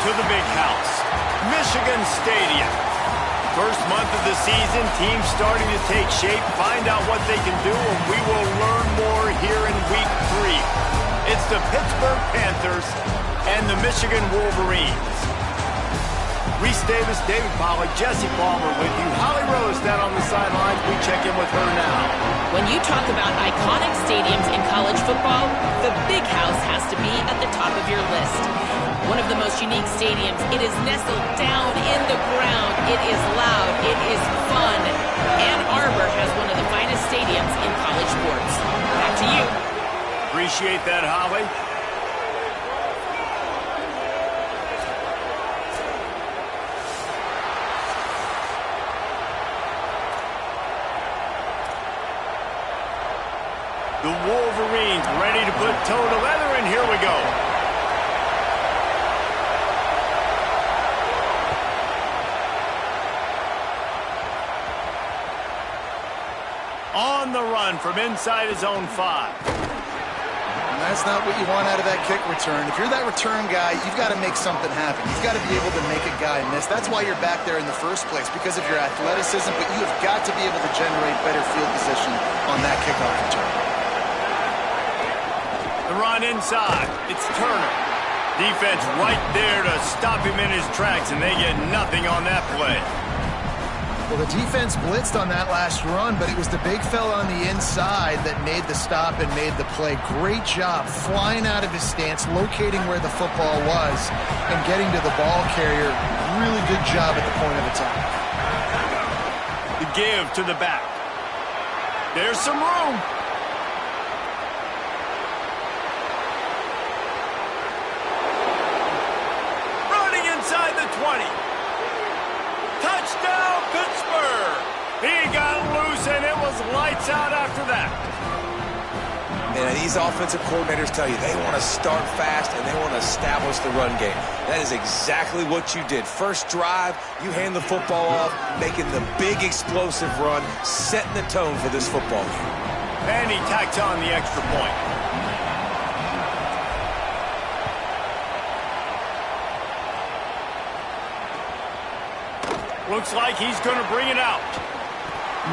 to the big house, Michigan Stadium. First month of the season, teams starting to take shape, find out what they can do, and we will learn more here in Week 3. It's the Pittsburgh Panthers and the Michigan Wolverines. Reese Davis, David Pollack, Jesse Palmer with you. Holly Rose down on the sidelines. We check in with her now. When you talk about iconic stadiums in college football, the Big House has to be at the top of your list. One of the most unique stadiums. It is nestled down in the ground. It is loud. It is fun. Ann Arbor has one of the finest stadiums in college sports. Back to you. Appreciate that, Holly. The Wolverines ready to put toe to leather, and here we go. On the run from inside his own 5. And that's not what you want out of that kick return. If you're that return guy, you've got to make something happen. You've got to be able to make a guy miss. That's why you're back there in the first place, because of your athleticism, but you have got to be able to generate better field position on that kickoff return. The run inside. It's Turner. Defense right there to stop him in his tracks, and they get nothing on that play. Well, the defense blitzed on that last run, but it was the big fella on the inside that made the stop and made the play. Great job flying out of his stance, locating where the football was, and getting to the ball carrier. Really good job at the point of attack. The give to the back. There's some room. Running inside the 20. Touchdown, Pittsburgh! He got loose, and it was lights out after that. And these offensive coordinators tell you they want to start fast and they want to establish the run game. That is exactly what you did. First drive, you hand the football off, making the big explosive run, setting the tone for this football game. And he tacks on the extra point. Looks like he's going to bring it out.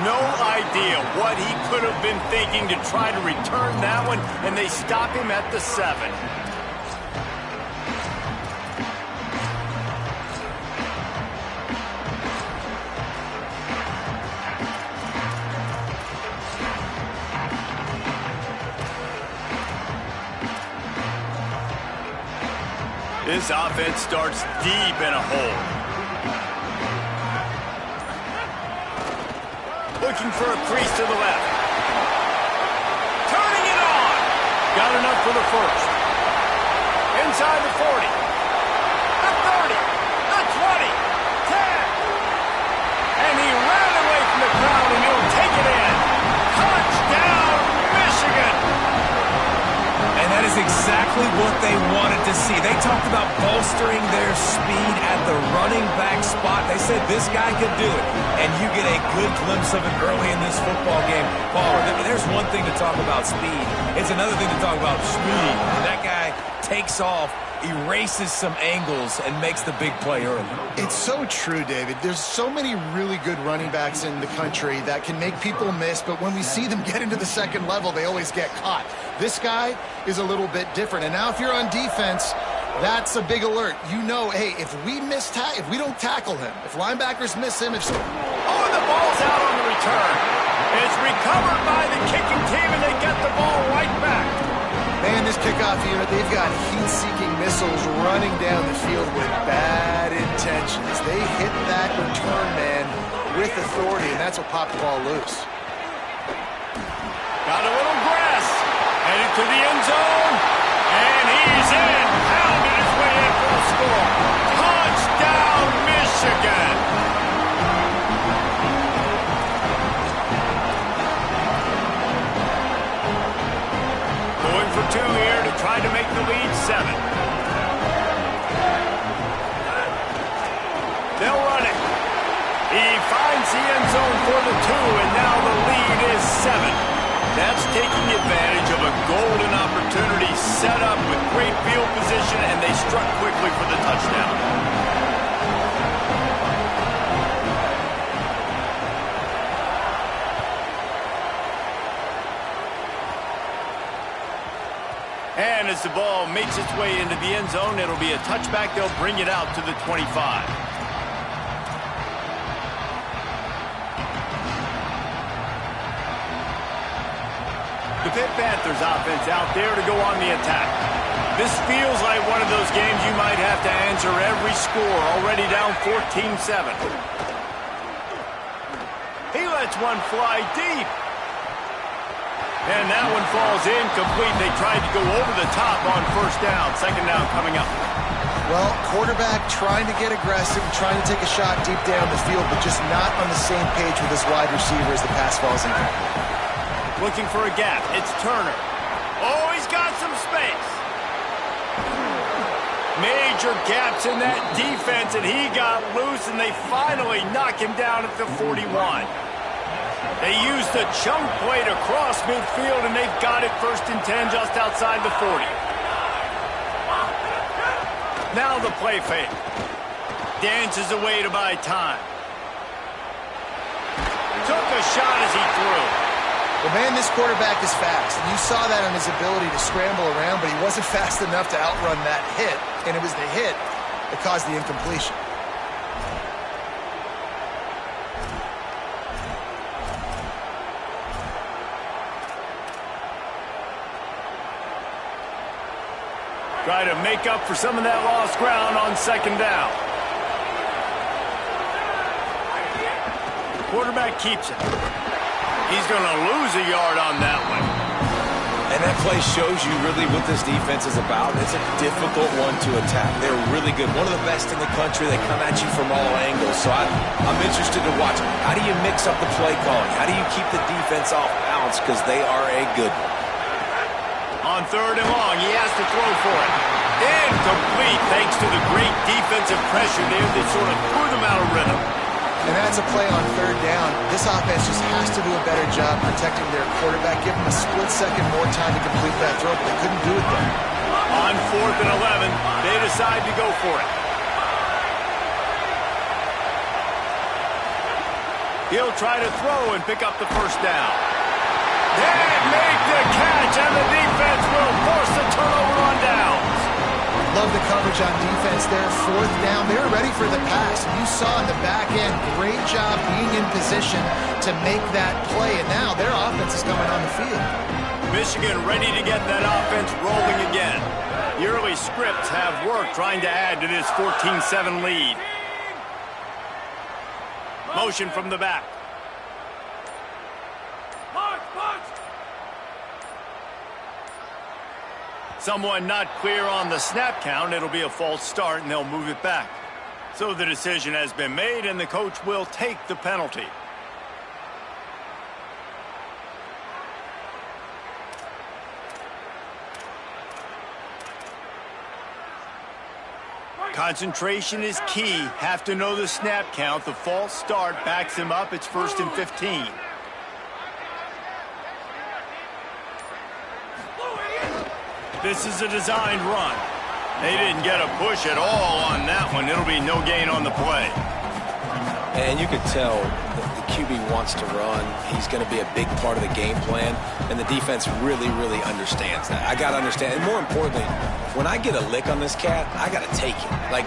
No idea what he could have been thinking to try to return that one, and they stop him at the 7. This offense starts deep in a hole. Looking for a crease to the left. Turning it on. Got enough for the first. Inside the 40. The 30. The 20. 10. And he ran away from the crowd, and he'll take it in. Touchdown, Michigan. And that is exactly what they wanted to see. They talked about bolstering their speed at the running back spot. They said this guy could do it. And you get a good glimpse of it early in this football game. Paul, there's one thing to talk about speed. It's another thing to talk about speed. And that guy takes off, erases some angles, and makes the big play early. It's so true, David. There's so many really good running backs in the country that can make people miss, but when we see them get into the second level, they always get caught. This guy is a little bit different. And now if you're on defense, that's a big alert. You know, hey, if we don't tackle him, if linebackers miss him, Oh, the ball's out on the return. It's recovered by the kicking team, and they get the ball right back. Man, this kickoff unit, they've got heat-seeking missiles running down the field with bad intentions. They hit that return man with authority, and that's what popped the ball loose. Got a little grass. Headed to the end zone. And he's in. Pounded his way in for the score. Touchdown, Michigan. Going for 2 here to try to make the lead 7. They'll run it. He finds the end zone for the 2, and now the lead is 7. That's taking advantage of a golden opportunity set up with great field position, and they struck quickly for the touchdown. And as the ball makes its way into the end zone, it'll be a touchback. They'll bring it out to the 25. The Pitt Panthers offense out there to go on the attack. This feels like one of those games you might have to answer every score, already down 14-7. He lets one fly deep. And that one falls incomplete. They tried to go over the top on first down. Second down coming up. Well, quarterback trying to get aggressive, trying to take a shot deep down the field, but just not on the same page with his wide receiver as the pass falls incomplete. Looking for a gap. It's Turner. Oh, he's got some space. Major gaps in that defense, and he got loose, and they finally knock him down at the 41. They used a chunk play to cross midfield, and they've got it 1st and 10 just outside the 40. Now the play fake. Dances away to buy time. Took a shot as he threw. Well, man, this quarterback is fast. And you saw that on his ability to scramble around, but he wasn't fast enough to outrun that hit. And it was the hit that caused the incompletion. Try to make up for some of that lost ground on second down. Quarterback keeps it. He's going to lose a yard on that one. And that play shows you really what this defense is about. It's a difficult one to attack. They're really good. One of the best in the country. They come at you from all angles. So I'm interested to watch. How do you mix up the play calling? How do you keep the defense off balance? Because they are a good one. On third and long, he has to throw for it. Incomplete thanks to the great defensive pressure there that sort of threw them out of rhythm. And that's a play on third down. This offense just has to do a better job protecting their quarterback. Give them a split second more time to complete that throw, but they couldn't do it there. On 4th and 11, they decide to go for it. He'll try to throw and pick up the first down. They make the catch, and the defense will force the turnover on downs. Love the coverage on defense there. 4th down, they were ready for the pass. You saw in the back end, great job being in position to make that play, and now their offense is coming on the field. Michigan ready to get that offense rolling again. The early scripts have worked trying to add to this 14-7 lead. Motion from the back. Someone not clear on the snap count. It'll be a false start, and they'll move it back. So the decision has been made, and the coach will take the penalty. Concentration is key. Have to know the snap count. The false start backs him up. It's 1st and 15. This is a designed run. They didn't get a push at all on that one. It'll be no gain on the play. And you could tell the QB wants to run. He's going to be a big part of the game plan, and the defense really, really understands that. I got to understand, and more importantly, when I get a lick on this cat, I got to take it. Like,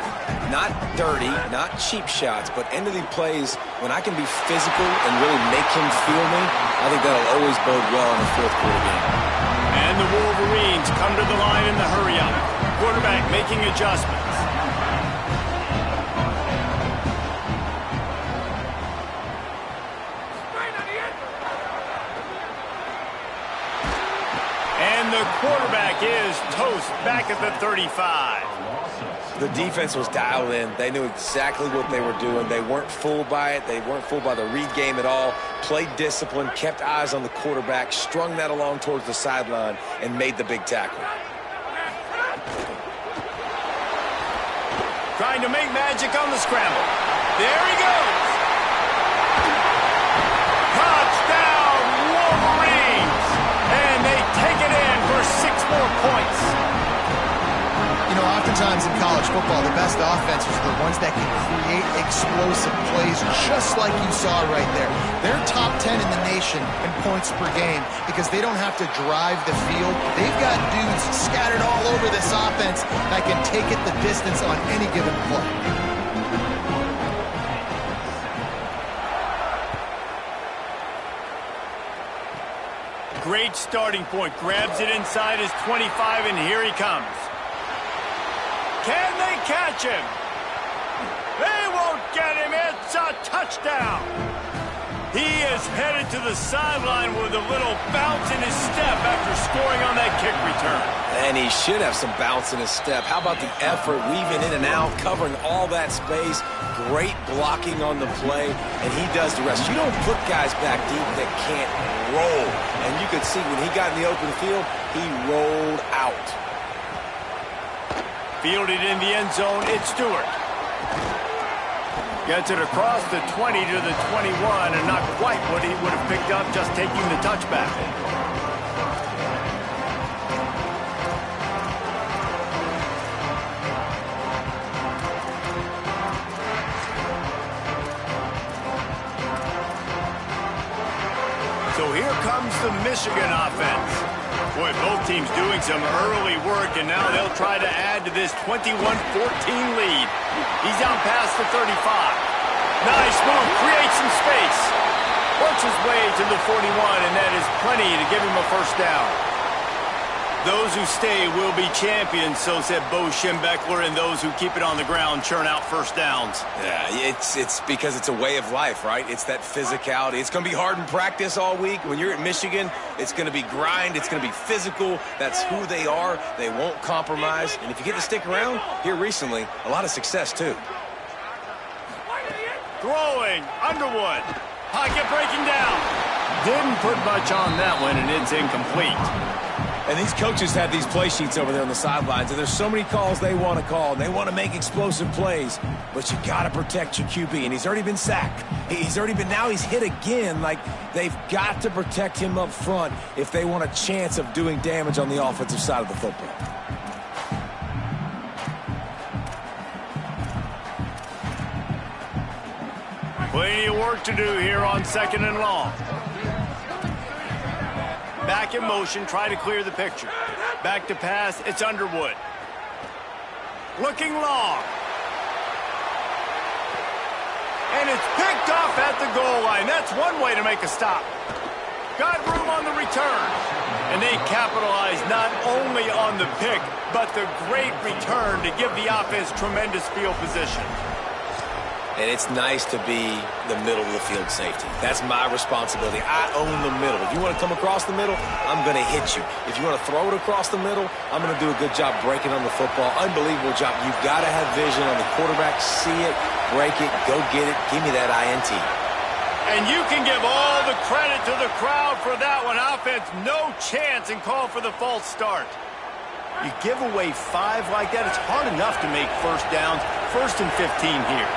not dirty, not cheap shots, but end of the plays, when I can be physical and really make him feel me, I think that'll always bode well in the 4th quarter game. And the Wolverines come to the line in the hurry-up. Quarterback making adjustments. And the quarterback is toast back at the 35. The defense was dialed in. They knew exactly what they were doing. They weren't fooled by it. They weren't fooled by the read game at all. Played discipline, kept eyes on the quarterback, strung that along towards the sideline, and made the big tackle. Trying to make magic on the scramble. There he goes. Touchdown, Wolverines. And they take it in for 6 more points. Oftentimes in college football, the best offenses are the ones that can create explosive plays, just like you saw right there. They're top 10 in the nation in points per game because they don't have to drive the field. They've got dudes scattered all over this offense that can take it the distance on any given play. Great starting point. Grabs it inside his 25, and here he comes. Can they catch him? They won't get him. It's a touchdown. He is headed to the sideline with a little bounce in his step after scoring on that kick return. And he should have some bounce in his step. How about the effort, weaving in and out, covering all that space. Great blocking on the play, and he does the rest. You don't put guys back deep that can't roll. And you could see when he got in the open field, he rolled out. Fielded in the end zone, it's Stewart. Gets it across the 20 to the 21, and not quite what he would have picked up just taking the touchback. So here comes the Michigan offense. Boy, both teams doing some early work, and now they'll try to add to this 21-14 lead. He's out past the 35. Nice move, creates some space. Works his way to the 41, and that is plenty to give him a first down. Those who stay will be champions, so said Bo Schembechler, and those who keep it on the ground churn out first downs. Yeah, it's because it's a way of life, right? It's that physicality. It's going to be hard in practice all week. When you're at Michigan, it's going to be grind. It's going to be physical. That's who they are. They won't compromise. And if you get to stick around, here recently, a lot of success too. Throwing, Underwood. Pocket breaking down. Didn't put much on that one, and it's incomplete. And these coaches have these play sheets over there on the sidelines, and there's so many calls they want to call, and they want to make explosive plays, but you got to protect your QB, and he's already been sacked. Now he's hit again. Like, they've got to protect him up front if they want a chance of doing damage on the offensive side of the football. Plenty of work to do here on 2nd and long. Back in motion, try to clear the picture. Back to pass, it's Underwood. Looking long. And it's picked off at the goal line. That's one way to make a stop. Got room on the return. And they capitalize not only on the pick, but the great return to give the offense tremendous field position. And it's nice to be the middle of the field safety. That's my responsibility. I own the middle. If you want to come across the middle, I'm going to hit you. If you want to throw it across the middle, I'm going to do a good job breaking on the football. Unbelievable job. You've got to have vision on the quarterback. See it, break it, go get it. Give me that INT. And you can give all the credit to the crowd for that one. Offense, no chance, and call for the false start. You give away 5 like that, it's hard enough to make first downs. 1st and 15 here.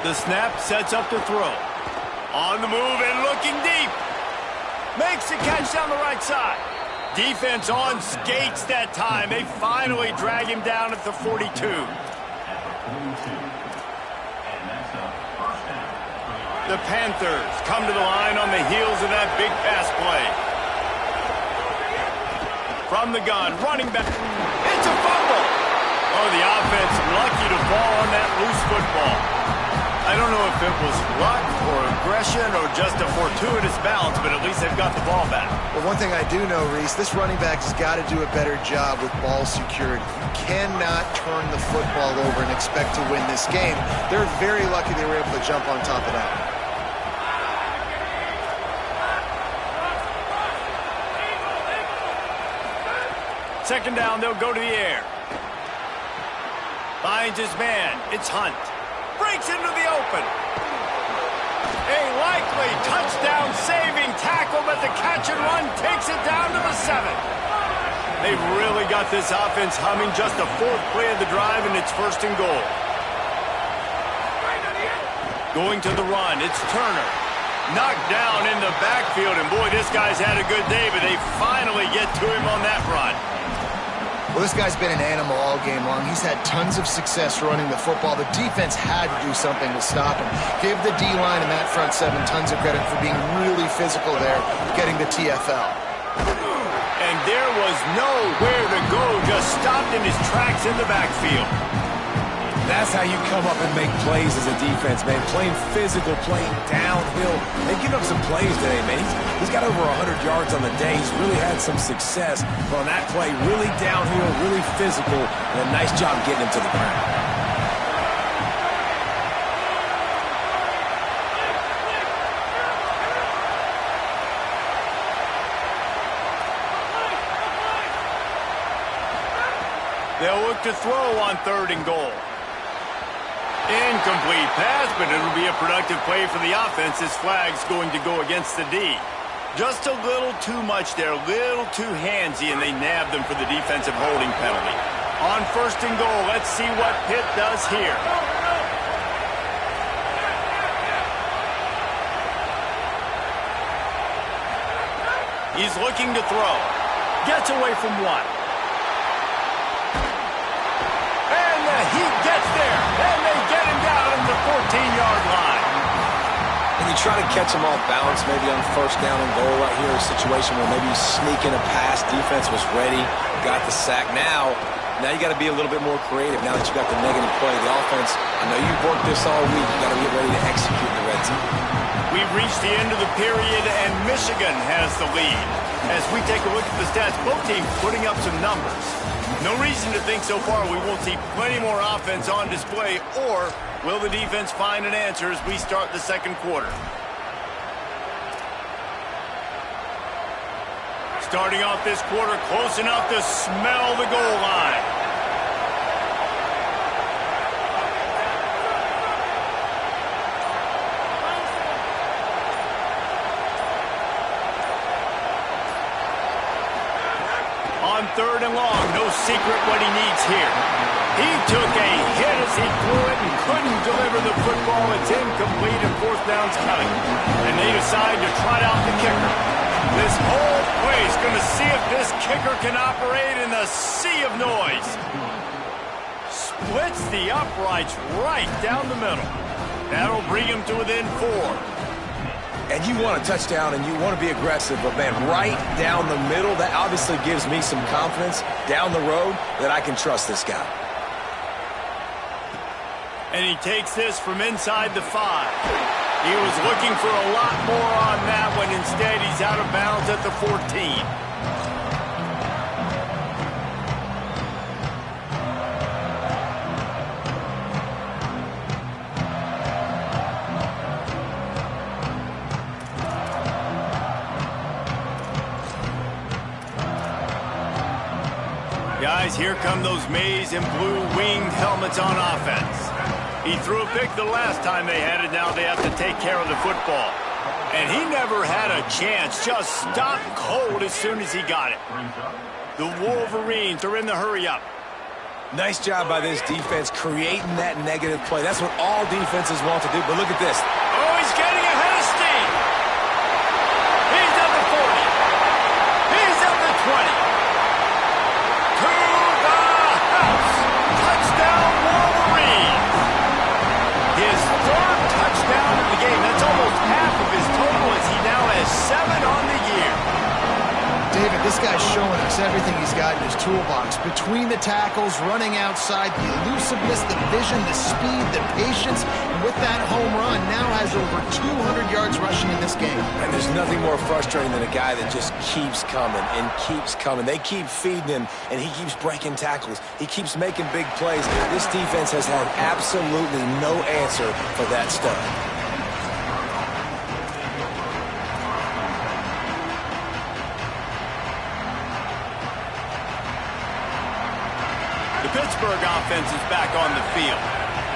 The snap sets up to throw. On the move and looking deep. Makes the catch down the right side. Defense on skates that time. They finally drag him down at the 42. The Panthers come to the line on the heels of that big pass play. From the gun, running back. It's a fumble. Oh, the offense lucky to fall on that loose football. I don't know if it was luck or aggression or just a fortuitous bounce, but at least they've got the ball back. Well, one thing I do know, Reese, this running back has got to do a better job with ball security. You cannot turn the football over and expect to win this game. They're very lucky they were able to jump on top of that. Second down, they'll go to the air. Finds his man. It's Hunt. Breaks into the open. A likely touchdown-saving tackle, but the catch and run takes it down to the 7. They've really got this offense humming. Just the 4th play of the drive, and it's 1st and goal. Going to the run, it's Turner. Knocked down in the backfield, and boy, this guy's had a good day, but they finally get to him on that run. Well, this guy's been an animal all game long. He's had tons of success running the football. The defense had to do something to stop him. Give the D-line and that front seven tons of credit for being really physical there, getting the TFL. And there was nowhere to go, just stopped in his tracks in the backfield. That's how you come up and make plays as a defense, man. Playing physical, playing downhill. They give up some plays today, man. He's got over 100 yards on the day. He's really had some success. But on that play, really downhill, really physical, and a nice job getting him to the ground. They'll look to throw on 3rd and goal. Incomplete pass, but it'll be a productive play for the offense. This flag's going to go against the D. Just a little too much there, a little too handsy, and they nabbed them for the defensive holding penalty. On 1st and goal, let's see what Pitt does here. He's looking to throw. Gets away from one. He gets there, and they get him down at the 14-yard line. And you try to catch him off balance, maybe on 1st down and goal right here, a situation where maybe you sneak in a pass, defense was ready, got the sack. Now you got to be a little bit more creative now that you got the negative play. The offense, I know you've worked this all week. You got to get ready to execute in the red zone. We've reached the end of the period, and Michigan has the lead. As we take a look at the stats, both teams putting up some numbers. No reason to think so far we won't see plenty more offense on display, or will the defense find an answer as we start the 2nd quarter? Starting off this quarter close enough to smell the goal line. On 3rd and long, no secret what he needs here. He took a hit as he threw it and couldn't deliver the football. It's incomplete and 4th down's coming. And they decide to trot out the kicker. This whole place going to see if this kicker can operate in the sea of noise. Splits the uprights right down the middle. That'll bring him to within 4. And you want a touchdown and you want to be aggressive, but man, right down the middle, that obviously gives me some confidence down the road that I can trust this guy. And he takes this from inside the 5. He was looking for a lot more on that one. Instead, he's out of bounds at the 14. Guys, here come those maize and blue winged helmets on offense. He threw a pick the last time they had it. Now they have to take care of the football. And he never had a chance. Just stopped cold as soon as he got it. The Wolverines are in the hurry-up. Nice job by this defense creating that negative play. That's what all defenses want to do. But look at this. Oh, he's getting ahead of steam. He's at the 40. He's at the 20. Touchdown, Wolverine! His 3rd touchdown of the game. That's almost half of his total as he now has 7 on the year. David, this guy's showing us everything he's got in his toolbox. Between the tackles, running outside, the elusiveness, the vision, the speed, the patience. And with that home run, now has over 200 yards rushing in this game. And there's nothing more frustrating than a guy that just keeps coming and keeps coming. They keep feeding him, and he keeps breaking tackles. He keeps making big plays. This defense has had absolutely no answer for that stud. The Pittsburgh offense is back on the field.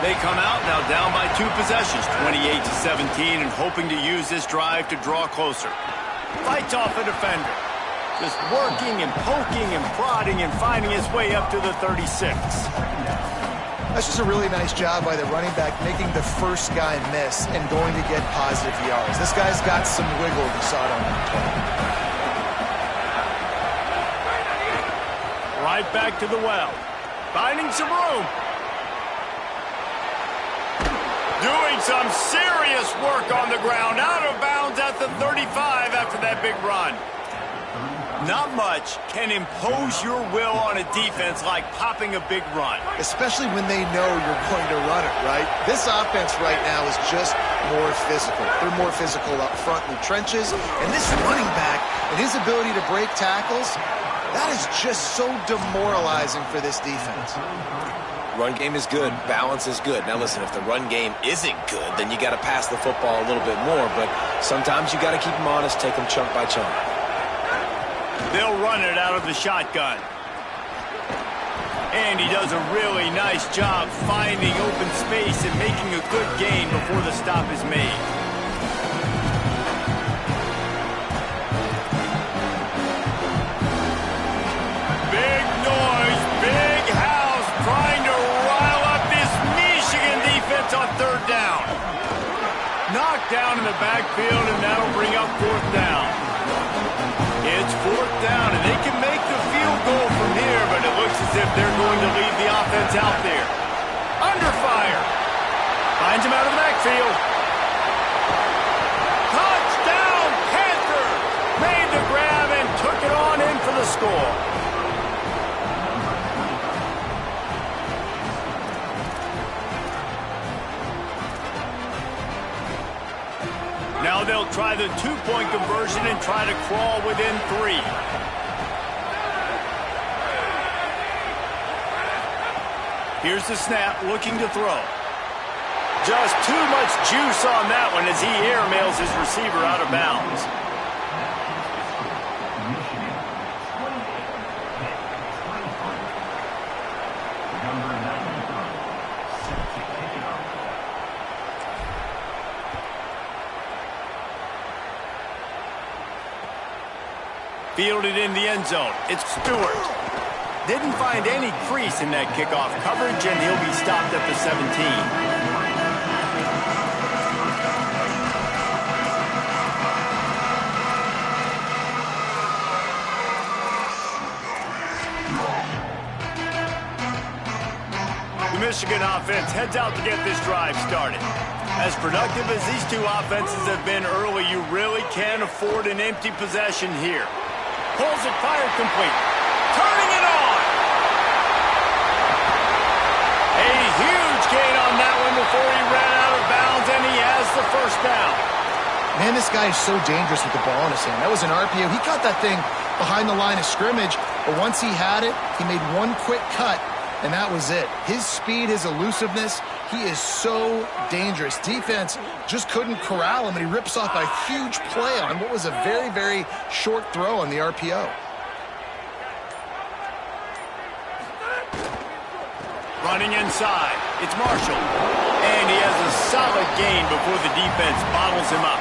They come out now down by 2 possessions, 28-17, and hoping to use this drive to draw closer. Fights off a defender. Just working and poking and prodding and finding his way up to the 36. That's just a really nice job by the running back making the first guy miss and going to get positive yards. This guy's got some wiggle if you saw it on that play. Right back to the well. Finding some room. Doing some serious work on the ground. Out of bounds at the 35 after that big run. Not much can impose your will on a defense like popping a big run. Especially when they know you're going to run it, right? This offense right now is just more physical. They're more physical up front in the trenches. And this running back and his ability to break tackles, that is just so demoralizing for this defense. Run game is good. Balance is good. Now, listen, if the run game isn't good, then you got to pass the football a little bit more. But sometimes you got to keep them honest, take them chunk by chunk. They'll run it out of the shotgun. And he does a really nice job finding open space and making a good gain before the stop is made. Big noise, big house, trying to rile up this Michigan defense on third down. Knocked down in the backfield, and that'll bring up fourth down. It's fourth down, and they can make the field goal from here, but it looks as if they're going to leave the offense out there. Under fire. Finds him out of the backfield. Touchdown, Panther! Made the grab and took it on in for the score. Now they'll try the two-point conversion and try to crawl within 3. Here's the snap, looking to throw. Just too much juice on that one as he airmails his receiver out of bounds. Fielded in the end zone. It's Stewart. Didn't find any crease in that kickoff coverage, and he'll be stopped at the 17. The Michigan offense heads out to get this drive started. As productive as these two offenses have been early, you really can't afford an empty possession here. Pulls it, fired complete. Turning it on. A huge gain on that one before he ran out of bounds, and he has the first down. Man, this guy is so dangerous with the ball in his hand. That was an RPO. He caught that thing behind the line of scrimmage, but once he had it, he made one quick cut, and that was it. His speed, his elusiveness, he is so dangerous. Defense just couldn't corral him, and he rips off a huge play on what was a very, very short throw on the RPO. Running inside. It's Marshall. And he has a solid gain before the defense bottles him up.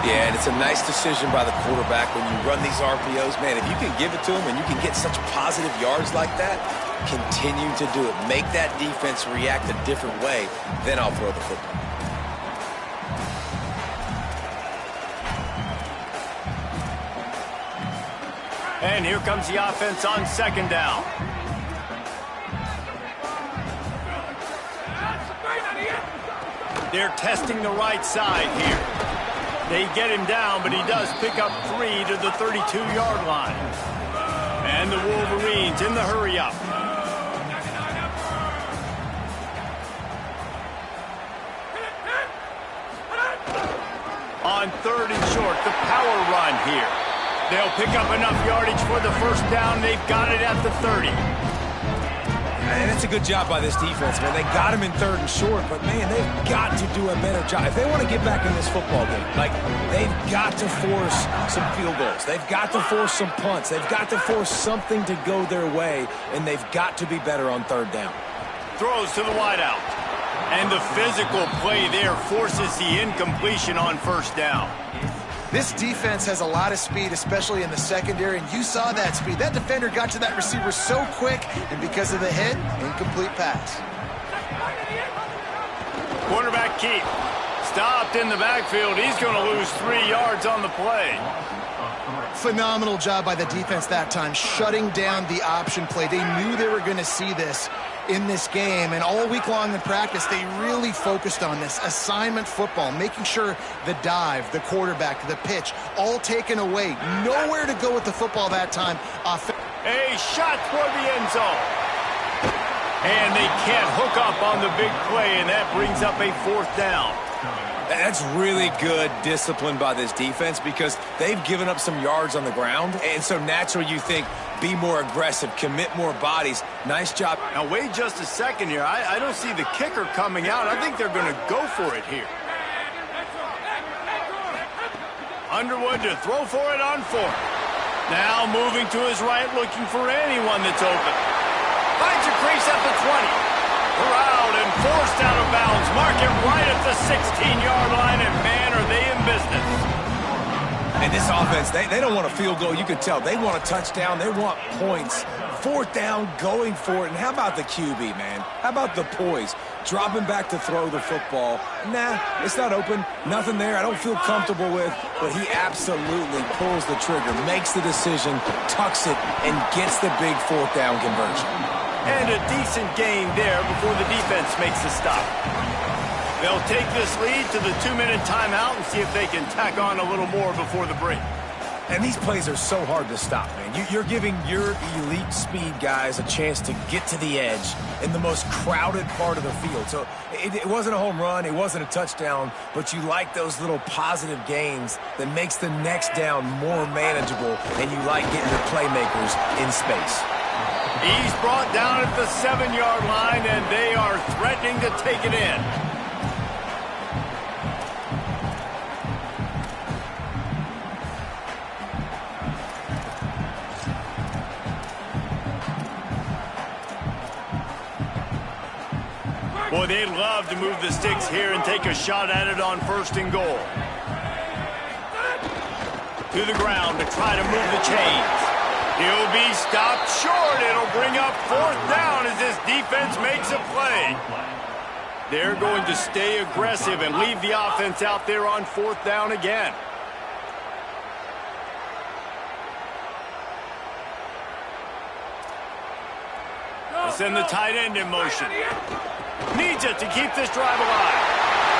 Yeah, and it's a nice decision by the quarterback when you run these RPOs. Man, if you can give it to him and you can get such positive yards like that, continue to do it. Make that defense react a different way, then I'll throw the football. And here comes the offense on second down. They're testing the right side here. They get him down, but he does pick up 3 to the 32-yard line. And the Wolverines in the hurry-up. On third and short, the power run here. They'll pick up enough yardage for the first down. They've got it at the 30. And it's a good job by this defense, man. They got him in third and short, but, man, they've got to do a better job. If they want to get back in this football game, like, they've got to force some field goals. They've got to force some punts. They've got to force something to go their way, and they've got to be better on third down. Throws to the wideout. And the physical play there forces the incompletion on first down. This defense has a lot of speed, especially in the secondary, and you saw that speed. That defender got to that receiver so quick, and because of the hit, incomplete pass. Quarterback keep. Stopped in the backfield. He's going to lose 3 yards on the play. Phenomenal job by the defense that time, shutting down the option play. They knew they were going to see this in this game, and all week long in practice, they really focused on this assignment football, making sure the dive, the quarterback, the pitch, all taken away. Nowhere to go with the football that time. A shot toward the end zone. And they can't hook up on the big play, and that brings up a 4th down. That's really good discipline by this defense because they've given up some yards on the ground, and so naturally you think, be more aggressive, commit more bodies. Nice job. Now wait just a second here. I don't see the kicker coming out. I think they're going to go for it here. Underwood to throw for it on 4th. Now moving to his right, looking for anyone that's open. Finds a crease at the 20. They're out and forced out of bounds. Mark it right at the 16-yard line, and man, are they in business. And this offense, they don't want a field goal. You can tell. They want a touchdown. They want points. 4th down, going for it. And how about the QB, man? How about the poise? Dropping back to throw the football. Nah, it's not open. Nothing there I don't feel comfortable with. But he absolutely pulls the trigger, makes the decision, tucks it, and gets the big 4th down conversion. And a decent gain there before the defense makes the stop. They'll take this lead to the 2-minute timeout and see if they can tack on a little more before the break. And these plays are so hard to stop, man. You're giving your elite speed guys a chance to get to the edge in the most crowded part of the field. So it wasn't a home run, it wasn't a touchdown, but you like those little positive gains that makes the next down more manageable, and you like getting the playmakers in space. He's brought down at the 7-yard line, and they are threatening to take it in. Boy, they'd love to move the sticks here and take a shot at it on 1st and goal. To the ground to try to move the chains. He'll be stopped short. It'll bring up 4th down as this defense makes a play. They're going to stay aggressive and leave the offense out there on 4th down again. They send the tight end in motion. Needs it to keep this drive alive.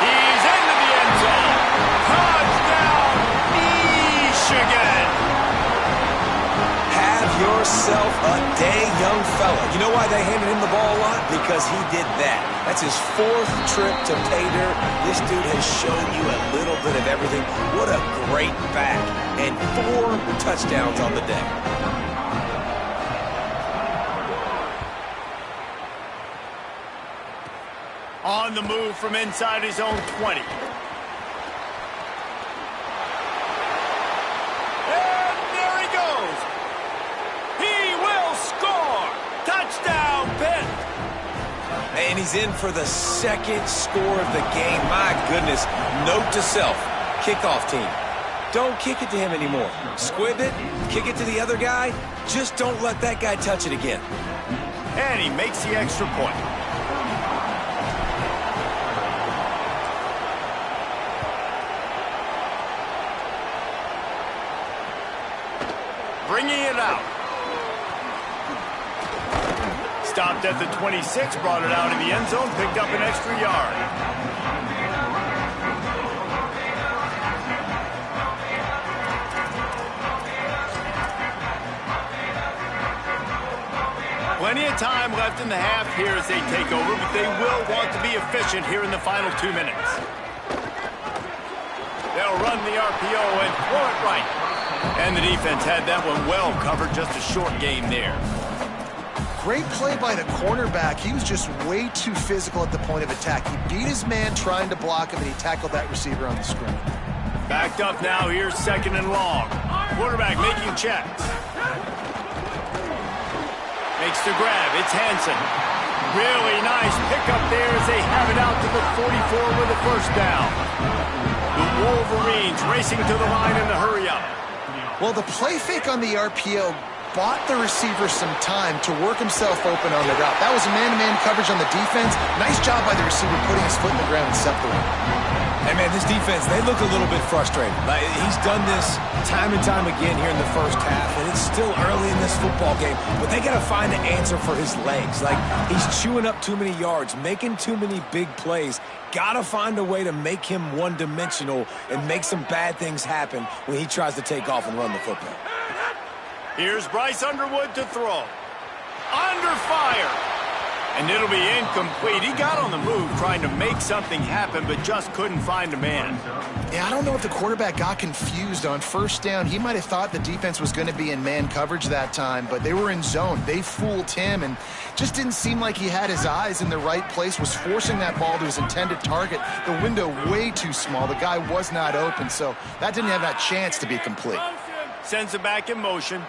He's into the end zone. Touchdown, Michigan. Have yourself a day, young fella. You know why they handed him the ball a lot? Because he did that. That's his 4th trip to pay dirt. This dude has shown you a little bit of everything. What a great back. And 4 touchdowns on the day. On the move from inside his own 20. And there he goes. He will score. Touchdown, Pitt. And he's in for the 2nd score of the game. My goodness. Note to self. Kickoff team. Don't kick it to him anymore. Squib it. Kick it to the other guy. Just don't let that guy touch it again. And he makes the extra point. Bringing it out. Stopped at the 26, brought it out in the end zone, picked up an extra yard. Plenty of time left in the half here as they take over, but they will want to be efficient here in the final 2 minutes. They'll run the RPO and throw it right. And the defense had that one well covered, just a short game there. Great play by the cornerback. He was just way too physical at the point of attack. He beat his man trying to block him, and he tackled that receiver on the screen. Backed up now, here's 2nd and long. Quarterback making checks. Makes the grab, it's Hansen. Really nice pickup there as they have it out to the the 44 with a first down. The Wolverines racing to the line in the hurry-up. Well, the play fake on the RPO bought the receiver some time to work himself open on the route. That was a man-to-man coverage on the defense. Nice job by the receiver putting his foot in the ground and separating. Hey, man, this defense, they look a little bit frustrated. Like, he's done this time and time again here in the first half, and it's still early in this football game, but they got to find an answer for his legs. Like, he's chewing up too many yards, making too many big plays. Got to find a way to make him one-dimensional and make some bad things happen when he tries to take off and run the football. Here's Bryce Underwood to throw. Under fire. And it'll be incomplete. He got on the move trying to make something happen, but just couldn't find a man. Yeah, I don't know if the quarterback got confused on first down. He might have thought the defense was going to be in man coverage that time, but they were in zone. They fooled him, and just didn't seem like he had his eyes in the right place, was forcing that ball to his intended target. The window way too small. The guy was not open, so that didn't have that chance to be complete. Sends it back in motion.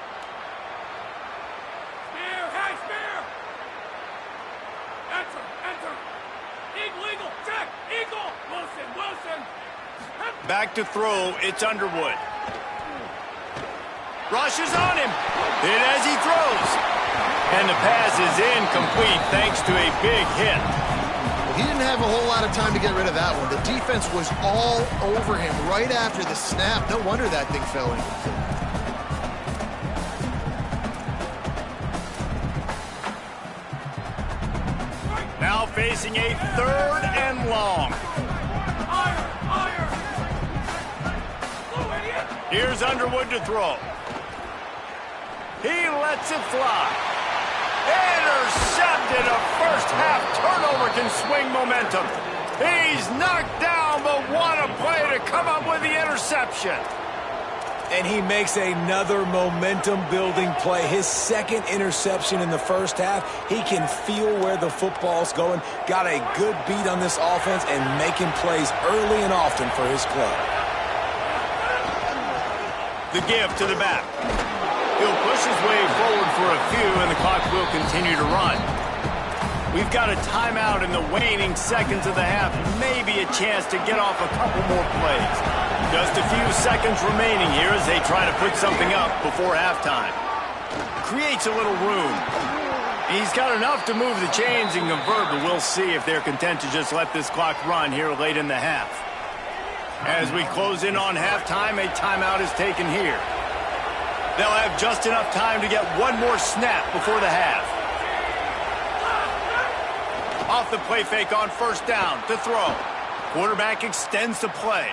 Back to throw, it's Underwood. Rushes on him. Hit as he throws. And the pass is incomplete thanks to a big hit. Well, he didn't have a whole lot of time to get rid of that one. The defense was all over him right after the snap. No wonder that thing fell incomplete. Now facing a 3rd and long. Here's Underwood to throw. He lets it fly. Intercepted. A first half turnover can swing momentum. He's knocked down, but what a play to come up with the interception. And he makes another momentum-building play. His 2nd interception in the first half. He can feel where the football's going. Got a good beat on this offense and making plays early and often for his club. The give to the back. He'll push his way forward for a few, and the clock will continue to run. We've got a timeout in the waning seconds of the half. Maybe a chance to get off a couple more plays. Just a few seconds remaining here as they try to put something up before halftime. Creates a little room. He's got enough to move the chains and convert, but we'll see if they're content to just let this clock run here late in the half. As we close in on halftime, a timeout is taken here. They'll have just enough time to get one more snap before the half. Off the play fake on first down to throw. Quarterback extends the play.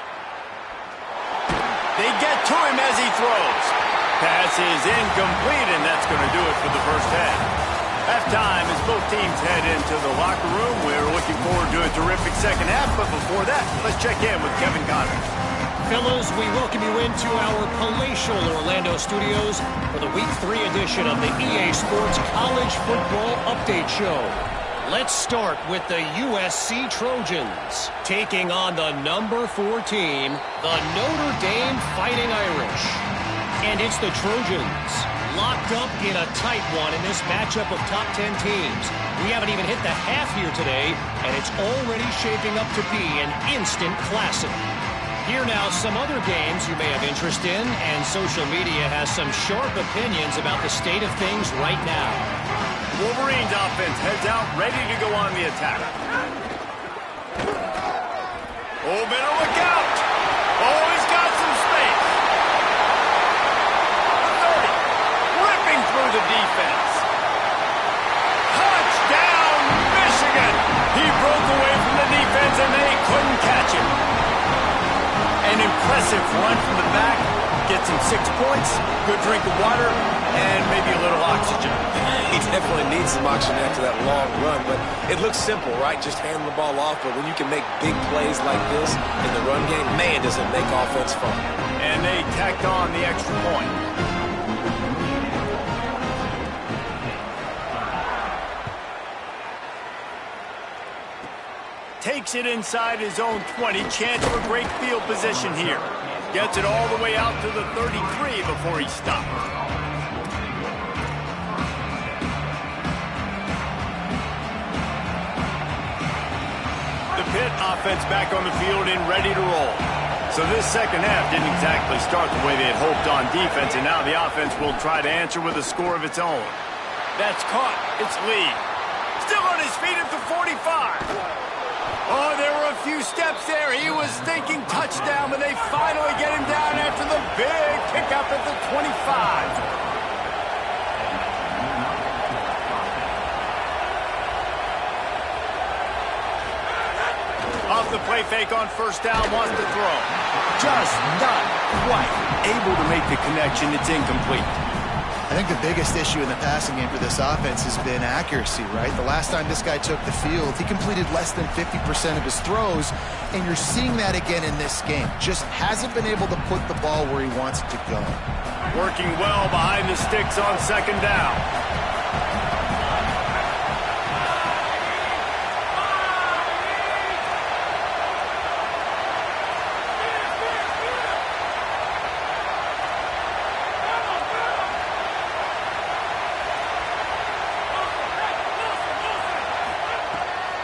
They get to him as he throws. Pass is incomplete, and that's going to do it for the first half. Halftime as both teams head into the locker room. We're looking forward to a terrific second half, but before that, let's check in with Kevin Conner. Fellas, we welcome you into our palatial Orlando studios for the Week 3 edition of the EA Sports College Football Update Show. Let's start with the USC Trojans, taking on the number 4 team, the Notre Dame Fighting Irish. And it's the Trojans, locked up in a tight one in this matchup of top 10 teams. We haven't even hit the half here today, and it's already shaping up to be an instant classic. Here now, some other games you may have interest in, and social media has some sharp opinions about the state of things right now. Wolverines offense heads out, ready to go on the attack. Oh, better look out. Oh, he's got some space. 30, ripping through the defense. Touchdown, Michigan. He broke away from the defense, and they couldn't catch him. An impressive run from the back. Gets him 6 points, good drink of water, and maybe a little oxygen. He definitely needs some oxygen after that long run, but it looks simple, right? Just hand the ball off, but when you can make big plays like this in the run game, man, does it make offense fun. And they tacked on the extra point. Takes it inside his own 20. Chance for great field position here. Gets it all the way out to the 33 before he stopped. The Pitt offense back on the field and ready to roll. So this second half didn't exactly start the way they had hoped on defense, and now the offense will try to answer with a score of its own. That's caught. It's Lee. Still on his feet at the 45. Oh, there were a few steps there. He was thinking touchdown, but they finally get him down after the big pickup at the 25. Off the play fake on first down, wants to throw. Just not quite able to make the connection. It's incomplete. I think the biggest issue in the passing game for this offense has been accuracy, right? The last time this guy took the field, he completed less than 50% of his throws, and you're seeing that again in this game. Just hasn't been able to put the ball where he wants it to go. Working well behind the sticks on second down.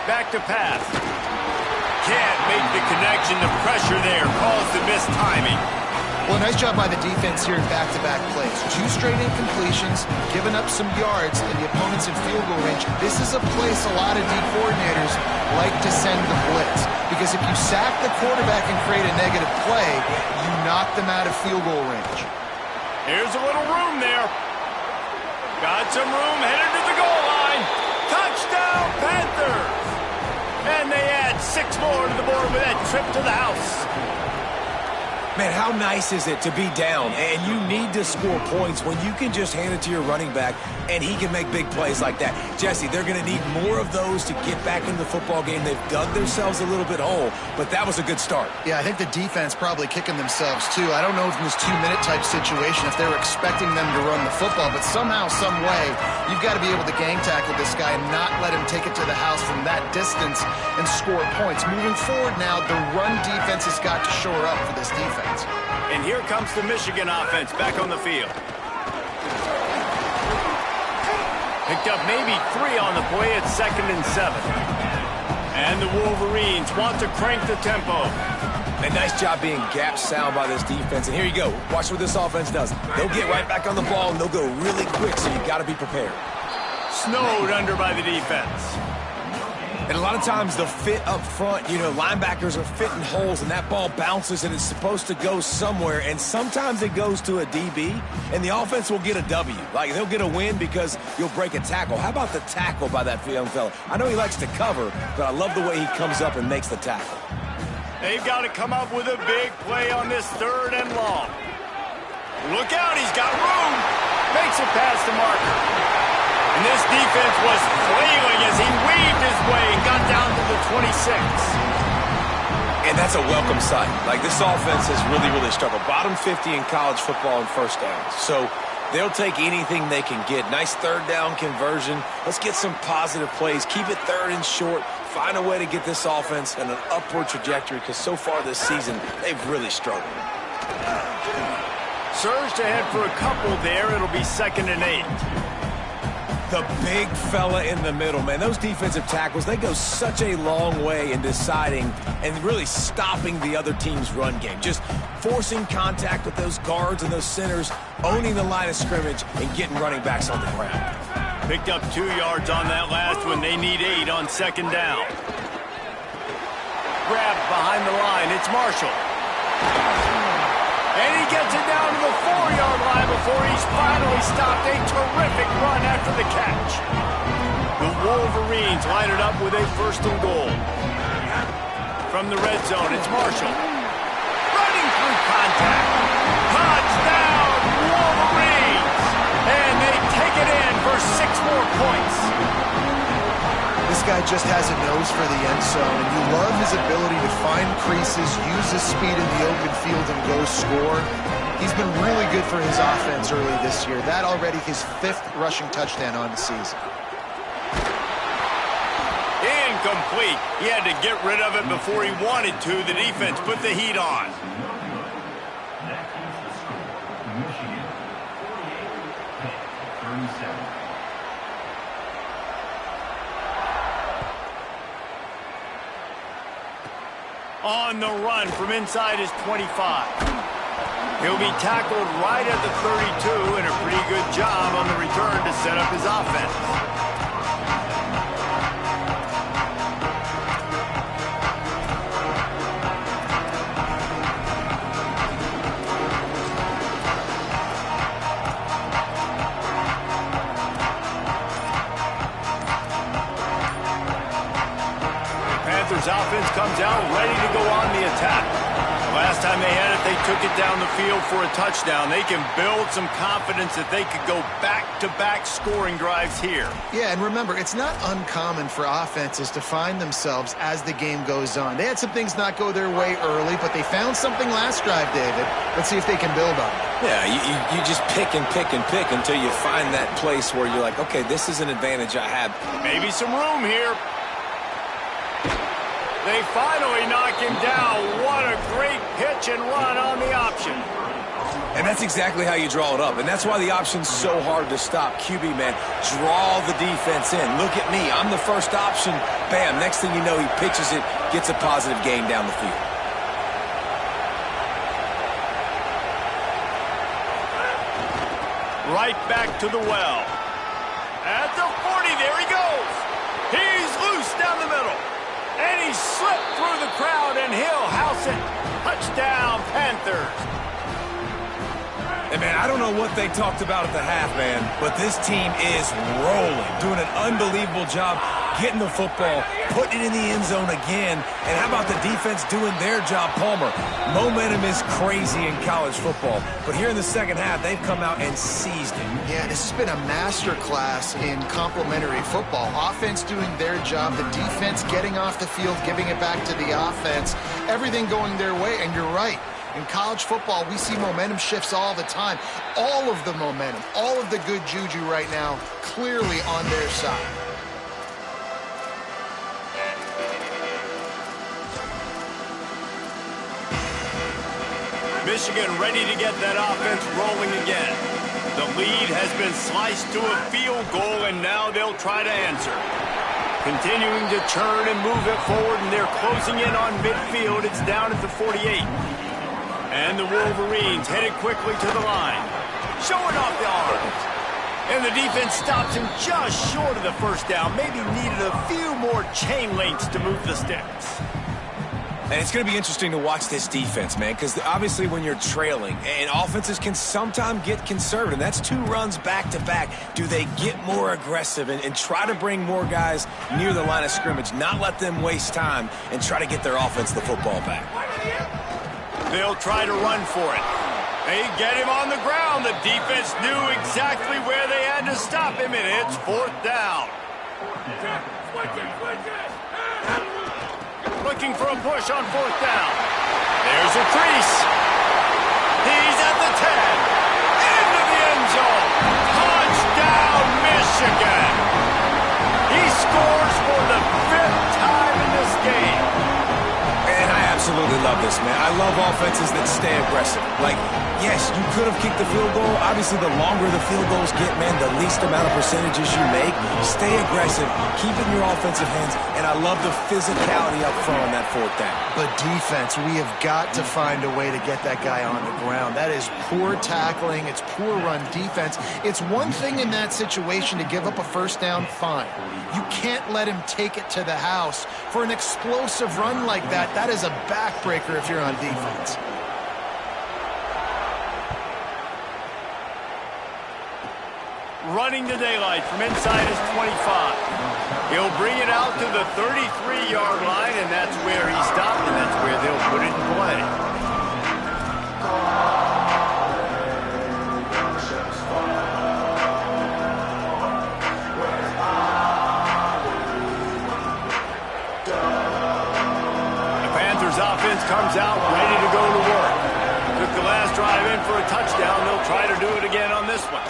Back to pass. Can't make the connection. The pressure there caused the missed timing. Well, nice job by the defense here in back-to-back plays. 2 straight incompletions, giving up some yards, and the opponent's in field goal range. This is a place a lot of D coordinators like to send the blitz, because if you sack the quarterback and create a negative play, you knock them out of field goal range. Here's a little room there. Got some room, headed to the goal line. Touchdown, Panthers! And they add 6 more to the board with that trip to the house. Man, how nice is it to be down and you need to score points when you can just hand it to your running back and he can make big plays like that? Jesse, they're going to need more of those to get back into the football game. They've dug themselves a little bit whole, but that was a good start. Yeah, I think the defense probably kicking themselves too. I don't know if in this 2-minute type situation if they were expecting them to run the football, but somehow, some way, you've got to be able to gang tackle this guy and not let him take it to the house from that distance and score points. Moving forward now, the run defense has got to shore up for this defense. And here comes the Michigan offense back on the field. Picked up maybe 3 on the play at 2nd and 7. And the Wolverines want to crank the tempo. A nice job being gap sound by this defense. And here you go. Watch what this offense does. They'll get right back on the ball, and they'll go really quick, so you got to be prepared. Snowed under by the defense. And a lot of times the fit up front, linebackers are fitting holes and that ball bounces and it's supposed to go somewhere. And sometimes it goes to a DB and the offense will get a W. Like they'll get a win because you'll break a tackle. How about the tackle by that young fella? I know he likes to cover, but I love the way he comes up and makes the tackle. They've got to come up with a big play on this 3rd and long. Look out, he's got room. Makes it past the marker. And this defense was flailing as he weaved his way and got down to the 26. And that's a welcome sight. Like, this offense has really, really struggled. Bottom 50 in college football in first downs. So they'll take anything they can get. Nice 3rd down conversion. Let's get some positive plays. Keep it 3rd and short. Find a way to get this offense in an upward trajectory because so far this season, they've really struggled. Surged ahead for a couple there. It'll be 2nd and 8. The big fella in the middle, man. Those defensive tackles, they go such a long way in deciding and really stopping the other team's run game. Just forcing contact with those guards and those centers, owning the line of scrimmage, and getting running backs on the ground. Picked up 2 yards on that last one. They need 8 on 2nd down. Grabbed behind the line. It's Marshall. And he gets it down to the 4-yard line before he's finally stopped. A terrific run after the catch. The Wolverines line it up with a 1st and goal. From the red zone, it's Marshall. Running through contact. Touchdown, Wolverines! And they take it in for 6 more points. This guy just has a nose for the end zone, and you love his ability to find creases, use his speed in the open field, and go score. He's been really good for his offense early this year. That already his 5th rushing touchdown on the season. Incomplete. He had to get rid of it before he wanted to. The defense put the heat on. On the run from inside his 25. He'll be tackled right at the 32, and a pretty good job on the return to set up his offense. Offense comes out ready to go on the attack. The last time they had it, they took it down the field for a touchdown. They can build some confidence that they could go back-to-back scoring drives here. Yeah, and remember, it's not uncommon for offenses to find themselves as the game goes on. They had some things not go their way early, but they found something last drive, David. Let's see if they can build on it. Yeah, you just pick and pick and pick until you find that place where you're like, okay, this is an advantage I have. Maybe some room here. They finally knock him down. What a great pitch and run on the option. And that's exactly how you draw it up. And that's why the option's so hard to stop. QB, man, draw the defense in. Look at me. I'm the first option. Bam. Next thing you know, he pitches it, gets a positive gain down the field. Right back to the well. At the 40, there he goes. He's loose down the middle. And he slipped through the crowd, and he'll house it. Touchdown, Panthers. And, man, I don't know what they talked about at the half, man, but this team is rolling, doing an unbelievable job getting the football, putting it in the end zone again. And how about the defense doing their job, Palmer? Momentum is crazy in college football. But here in the second half, they've come out and seized it. Yeah, this has been a masterclass in complementary football. Offense doing their job, the defense getting off the field, giving it back to the offense, everything going their way. And you're right. In college football, we see momentum shifts all the time. All of the momentum, all of the good juju right now, clearly on their side. Michigan ready to get that offense rolling again. The lead has been sliced to a field goal, and now they'll try to answer. Continuing to churn and move it forward, and they're closing in on midfield. It's down at the 48. And the Wolverines headed quickly to the line. Showing off the arms. And the defense stops him just short of the first down. Maybe needed a few more chain links to move the sticks. And it's going to be interesting to watch this defense, man, because obviously when you're trailing, and offenses can sometimes get conservative. That's 2 runs back-to-back. Do they get more aggressive and try to bring more guys near the line of scrimmage, not let them waste time, and try to get their offense the football back? They'll try to run for it. They get him on the ground. The defense knew exactly where they had to stop him, and it's 4th down. Looking for a push on 4th down. There's a crease. He's at the 10. Into the end zone. Touchdown, Michigan. He scores for the 5th time in this game. And I absolutely love this, man. I love offenses that stay aggressive. Like, yes, you could have kicked the field goal. Obviously, the longer the field goals get, man, the least amount of percentages you make. Stay aggressive. Keep it in your offensive hands. And I love the physicality up front on that 4th down. But defense, we have got to find a way to get that guy on the ground. That is poor tackling. It's poor run defense. It's one thing in that situation to give up a first down, fine. You can't let him take it to the house. For an explosive run like that, that is a backbreaker if you're on defense. Running the daylight from inside his 25. He'll bring it out to the 33-yard line, and that's where he stopped, and that's where they'll put it in play. The Panthers offense comes out ready to go to work. Took the last drive in for a touchdown. They'll try to do it again on this one.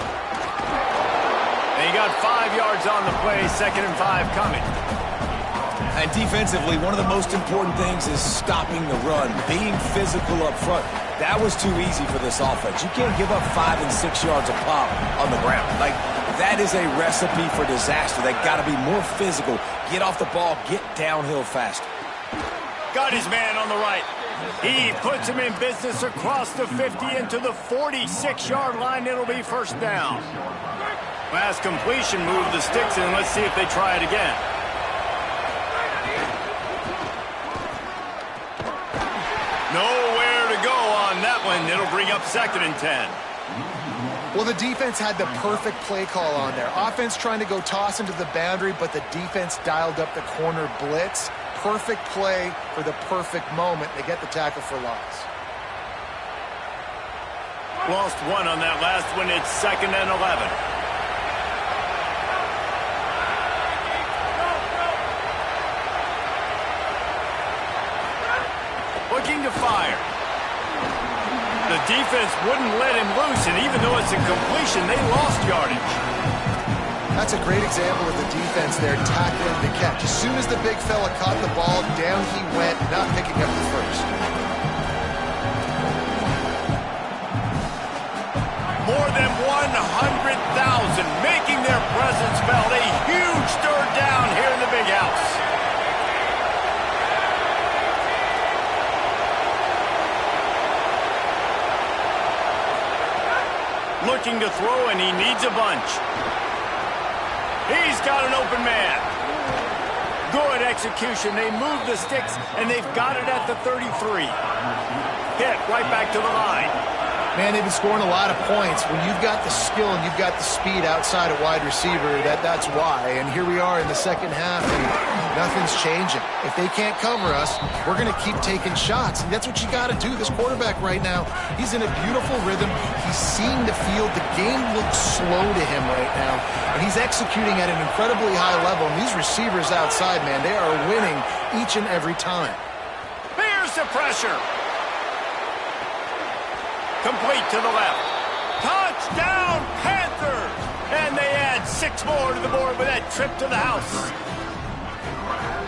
They got 5 yards on the play, 2nd and 5 coming. And defensively, one of the most important things is stopping the run, being physical up front. That was too easy for this offense. You can't give up 5 and 6 yards a pop on the ground. Like, that is a recipe for disaster. They got to be more physical, get off the ball, get downhill faster. Got his man on the right. He puts him in business across the 50 into the 46-yard line. It'll be first down. Last completion, move the sticks in. Let's see if they try it again. Nowhere to go on that one. It'll bring up 2nd and 10. Well, the defense had the perfect play call on there. Offense trying to go toss into the boundary, but the defense dialed up the corner blitz. Perfect play for the perfect moment. They get the tackle for loss. Lost one on that last one. It's 2nd and 11. Looking to fire. The defense wouldn't let him loose, and even though it's a completion, they lost yardage. That's a great example of the defense there tackling the catch. As soon as the big fella caught the ball, down he went, not picking up the first. More than 100,000 making their presence felt. A huge third down here in the big house. Looking to throw, and he needs a bunch. He's got an open man. Good execution. They move the sticks, and they've got it at the 33. Pitt right back to the line. Man, they've been scoring a lot of points. When you've got the skill and you've got the speed outside at wide receiver, that's why. And here we are in the second half, and nothing's changing. If they can't cover us, we're going to keep taking shots. And that's what you got to do. This quarterback right now, he's in a beautiful rhythm. He's seeing the field. The game looks slow to him right now. And he's executing at an incredibly high level. And these receivers outside, man, they are winning each and every time. Here's the pressure. Complete to the left. Touchdown, Panthers! And they add 6 more to the board with that trip to the house.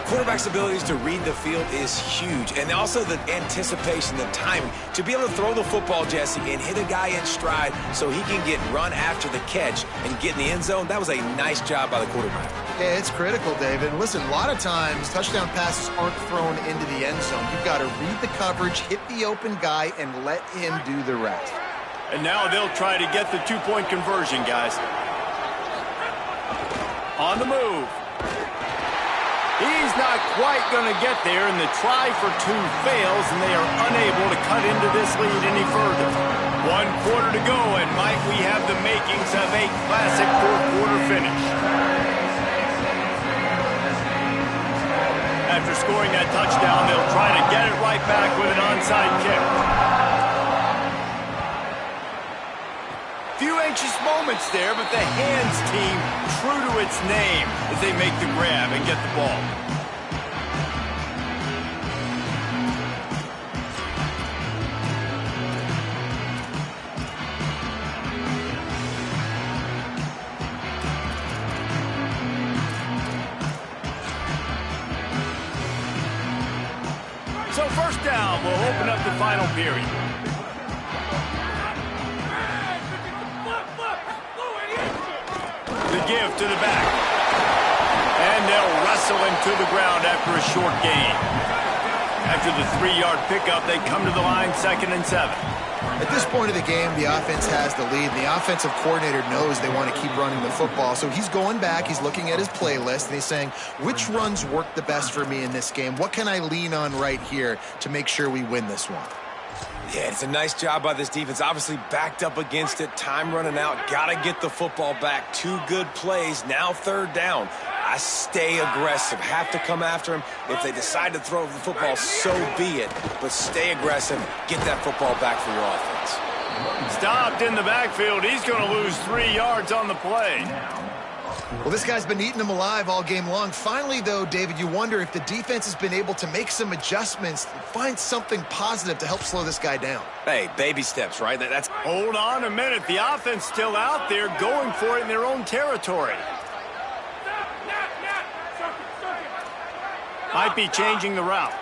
Quarterback's abilities to read the field is huge, and also the anticipation, the timing. To be able to throw the football, Jesse, and hit a guy in stride so he can get run after the catch and get in the end zone, that was a nice job by the quarterback. Yeah, it's critical, David. Listen, a lot of times touchdown passes aren't thrown into the end zone. You've got to read the coverage, hit the open guy, and let him do the rest. And now they'll try to get the 2-point conversion, guys. On the move. He's not quite going to get there, and the try for 2 fails, and they are unable to cut into this lead any further. 1 quarter to go, and might we have the makings of a classic 4th-quarter finish. After scoring that touchdown, they'll try to get it right back with an onside kick. Few anxious moments there, but the hands team true to its name as they make the grab and get the ball. So first down will open up the final period. The give to the back. And they'll wrestle him to the ground after a short gain. After the 3-yard pickup, they come to the line 2nd and 7. At this point of the game, the offense has the lead. The offensive coordinator knows they want to keep running the football. So he's going back, he's looking at his playlist, and he's saying, which runs work the best for me in this game? What can I lean on right here to make sure we win this one? Yeah, it's a nice job by this defense. Obviously backed up against it. Time running out. Got to get the football back. 2 good plays. Now 3rd down. I stay aggressive. Have to come after him. If they decide to throw the football, so be it. But stay aggressive. Get that football back for your offense. Stopped in the backfield. He's going to lose 3 yards on the play. Well, this guy's been eating them alive all game long. Finally, though, David, you wonder if the defense has been able to make some adjustments, find something positive to help slow this guy down. Hey, baby steps, right? That's. Hold on a minute. The offense still out there going for it in their own territory. Might be changing the route.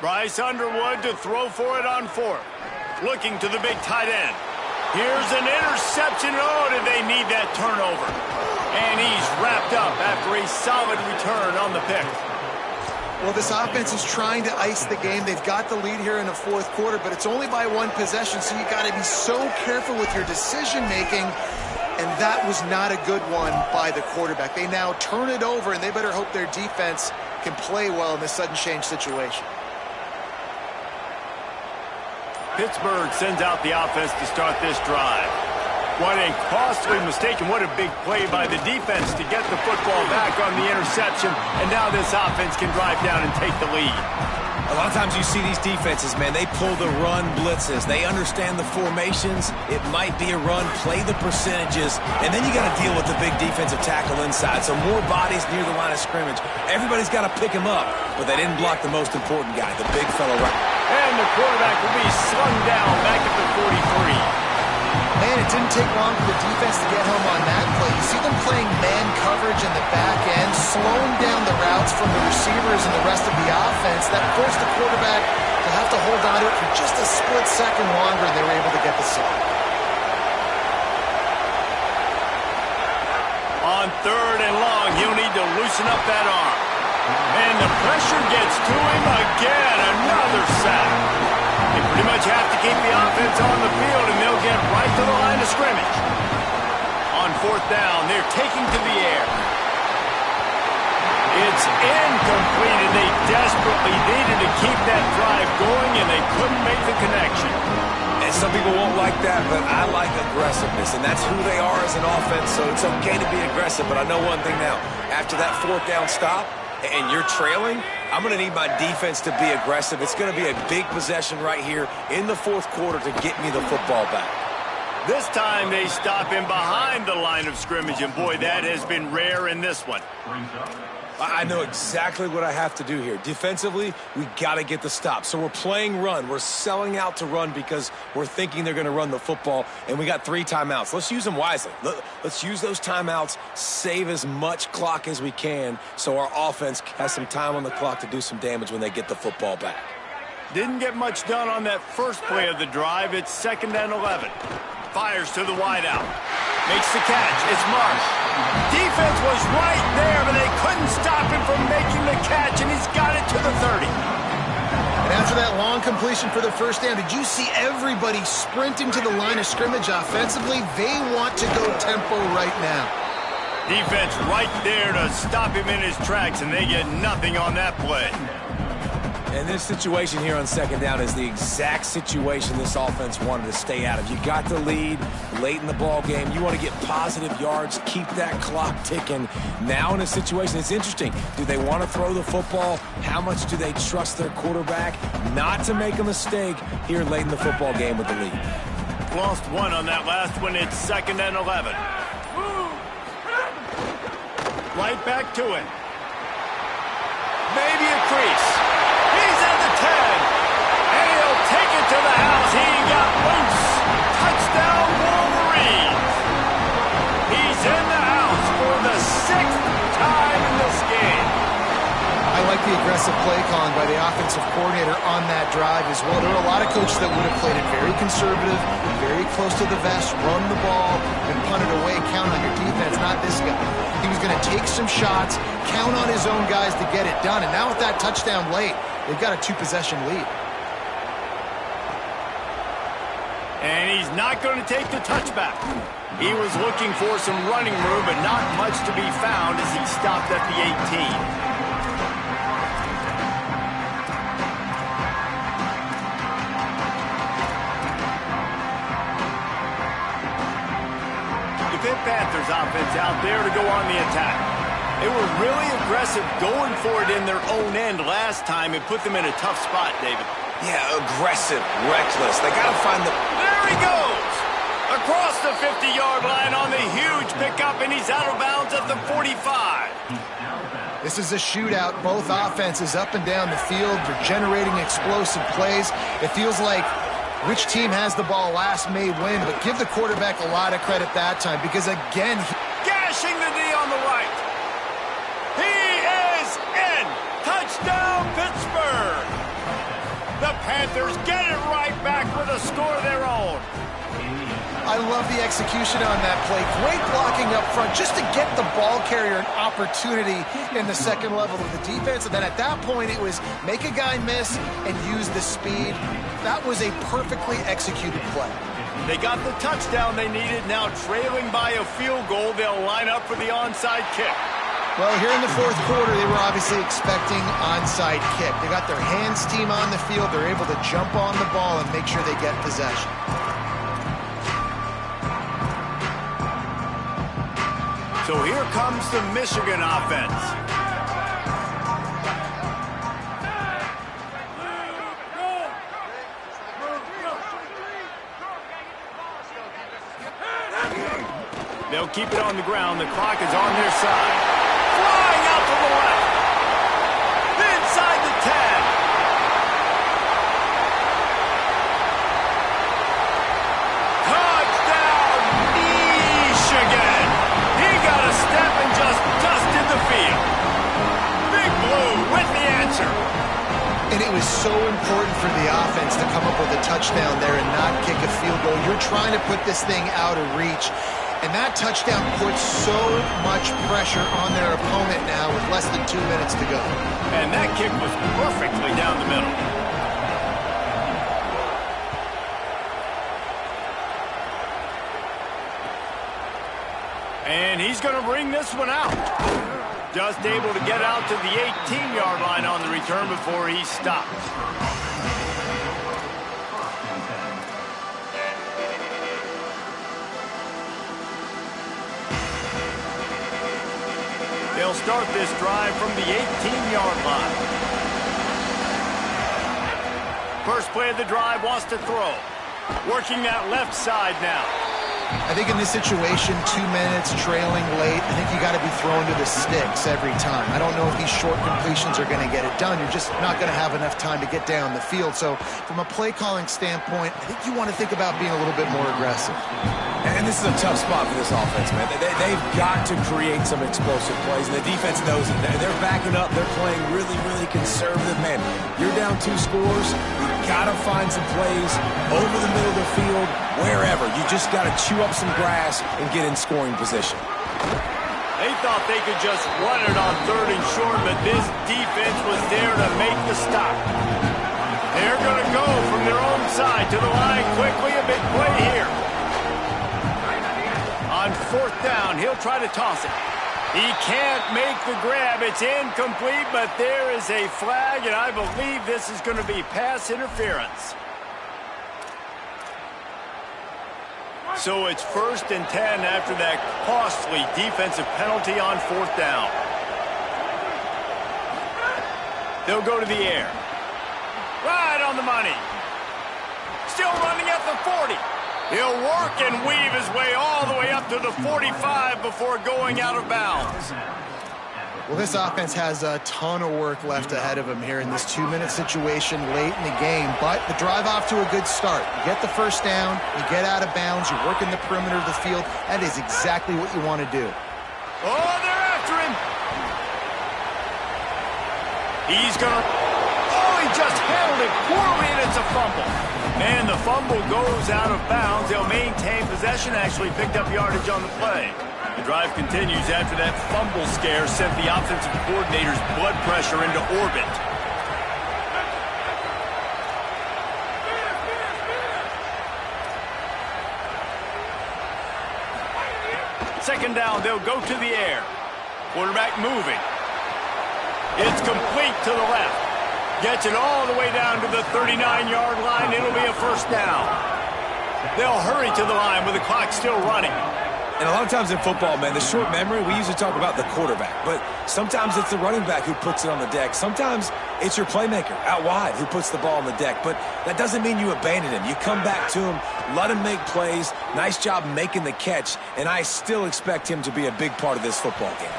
Bryce Underwood to throw for it on fourth. Looking to the big tight end. Here's an interception. Oh, did they need that turnover? And he's wrapped up after a solid return on the pick. Well, this offense is trying to ice the game. They've got the lead here in the fourth quarter, but it's only by one possession, so you got to be so careful with your decision-making, and that was not a good one by the quarterback. They now turn it over, and they better hope their defense can play well in this sudden change situation. Pittsburgh sends out the offense to start this drive. What a costly mistake, and what a big play by the defense to get the football back on the interception, and now this offense can drive down and take the lead. A lot of times you see these defenses, man, they pull the run blitzes. They understand the formations. It might be a run, play the percentages, and then you got to deal with the big defensive tackle inside. So more bodies near the line of scrimmage. Everybody's got to pick him up, but they didn't block the most important guy, the big fellow right. And the quarterback will be slung down back at the 43. Man, it didn't take long for the defense to get home on that play. You see them playing man coverage in the back end, slowing down the routes from the receivers and the rest of the offense. That forced the quarterback to have to hold on to it for just a split second longer, and they were able to get the sack. On third and long, he'll need to loosen up that arm. And the pressure gets to him again. Another sack. They pretty much have to keep the offense on the field, and they'll get right to the line of scrimmage. On fourth down, they're taking to the air. It's incomplete, and they desperately needed to keep that drive going, and they couldn't make the connection. And some people won't like that, but I like aggressiveness, and that's who they are as an offense, so it's okay to be aggressive. But I know one thing now. After that fourth down stop, and you're trailing, I'm going to need my defense to be aggressive. It's going to be a big possession right here in the fourth quarter to get me the football back. This time they stop him behind the line of scrimmage, and boy, that has been rare in this one. I know exactly what I have to do here. Defensively, we got to get the stop. So we're playing run. We're selling out to run because we're thinking they're going to run the football, and we got 3 timeouts. Let's use them wisely. Let's use those timeouts, save as much clock as we can so our offense has some time on the clock to do some damage when they get the football back. Didn't get much done on that first play of the drive. It's 2nd and 11. Fires to the wideout. Makes the catch. It's Marsh. Defense was right there, but they couldn't stop him from making the catch, and he's got it to the 30. And after that long completion for the first down, did you see everybody sprinting to the line of scrimmage offensively? They want to go tempo right now. Defense right there to stop him in his tracks, and they get nothing on that play. And this situation here on 2nd down is the exact situation this offense wanted to stay out of. You got the lead late in the ball game. You want to get positive yards, keep that clock ticking. Now in a situation, it's interesting. Do they want to throw the football? How much do they trust their quarterback not to make a mistake here late in the football game with the lead? Lost one on that last one. It's 2nd and 11. Right back to it. Maybe a crease. He's at the 10. And he'll take it to the house. He got loose. Touchdown, Wolverines. He's in the house for the 6th time in this game. I like the aggressive play calling by the offensive coordinator on that drive as well. There are a lot of coaches that would have played it very conservative, very close to the vest, run the ball, and punt it away, count on your defense, not this guy. He was going to take some shots, count on his own guys to get it done. And now with that touchdown late, they've got a 2-possession lead. And he's not going to take the touchback. He was looking for some running room, but not much to be found as he stopped at the 18. Pitt Panthers offense out there to go on the attack. They were really aggressive going for it in their own end last time. It put them in a tough spot, David. Yeah, aggressive, reckless. They got to find the... There he goes! Across the 50-yard line on the huge pickup, and he's out of bounds at the 45. This is a shootout. Both offenses up and down the field. They're generating explosive plays. It feels like which team has the ball last may win, but give the quarterback a lot of credit that time because, again, gashing the knee on the right. He is in. Touchdown, Pittsburgh. Panthers get it right back with a score of their own. I love the execution on that play. Great blocking up front just to get the ball carrier an opportunity in the second level of the defense. And then at that point, it was make a guy miss and use the speed. That was a perfectly executed play. They got the touchdown they needed. Now trailing by a field goal, they'll line up for the onside kick. Well, here in the fourth quarter, they were obviously expecting onside kick. They got their hands team on the field. They're able to jump on the ball and make sure they get possession. So here comes the Michigan offense. They'll keep it on the ground. The clock is on their side. Flying out to the left. Inside the 10. Touchdown, Michigan. He got a step and just dusted the field. Big Blue with the answer. And it was so important for the offense to come up with a touchdown there and not kick a field goal. You're trying to put this thing out of reach. And that touchdown puts so much pressure on their opponent now with less than 2 minutes to go. And that kick was perfectly down the middle. And he's going to bring this one out. Just able to get out to the 18-yard line on the return before he stopped. They'll start this drive from the 18-yard line. First play of the drive, wants to throw. Working that left side now. I think in this situation, 2 minutes, trailing late, I think you got to be thrown to the sticks every time. I don't know if these short completions are going to get it done. You're just not going to have enough time to get down the field. So from a play calling standpoint, I think you want to think about being a little bit more aggressive. And this is a tough spot for this offense, man. They've got to create some explosive plays, and the defense knows it. They're backing up. They're playing really, really conservative. Man, you're down 2 scores. You've got to find some plays over the middle of the field, wherever. You just got to chew up some grass and get in scoring position. They thought they could just run it on 3rd and short, but this defense was there to make the stop. They're going to go from their own side to the line quickly. A big play here. On 4th down, he'll try to toss it. He can't make the grab. It's incomplete, but there is a flag, and I believe this is going to be pass interference. So it's 1st and 10 after that costly defensive penalty on 4th down. They'll go to the air. Right on the money. Still running at the 40. He'll work and weave his way all the way up to the 45 before going out of bounds. Well, this offense has a ton of work left ahead of them here in this 2-minute situation late in the game. But the drive off to a good start. You get the first down, you get out of bounds, you work in the perimeter of the field. That is exactly what you want to do. Oh, they're after him. He's going to... Oh, he just handled it poorly, and it's a fumble. And the fumble goes out of bounds. They'll maintain possession, actually picked up yardage on the play. The drive continues after that fumble scare sent the offensive coordinator's blood pressure into orbit. Second down, they'll go to the air. Quarterback moving. It's complete to the left. Gets it all the way down to the 39-yard line. It'll be a first down. They'll hurry to the line with the clock still running. And a lot of times in football, man, the short memory, we usually talk about the quarterback. But sometimes it's the running back who puts it on the deck. Sometimes it's your playmaker out wide who puts the ball on the deck. But that doesn't mean you abandon him. You come back to him, let him make plays. Nice job making the catch. And I still expect him to be a big part of this football game.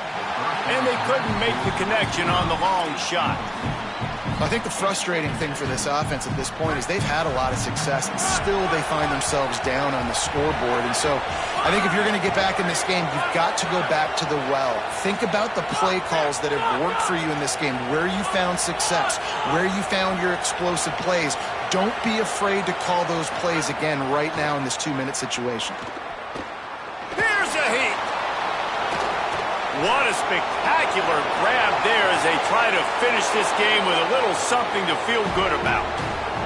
And they couldn't make the connection on the long shot. I think the frustrating thing for this offense at this point is they've had a lot of success, and still they find themselves down on the scoreboard. And so I think if you're going to get back in this game, you've got to go back to the well. Think about the play calls that have worked for you in this game, where you found success, where you found your explosive plays. Don't be afraid to call those plays again right now in this 2-minute situation. Here's a heat. What a spectacular grab there as they try to finish this game with a little something to feel good about.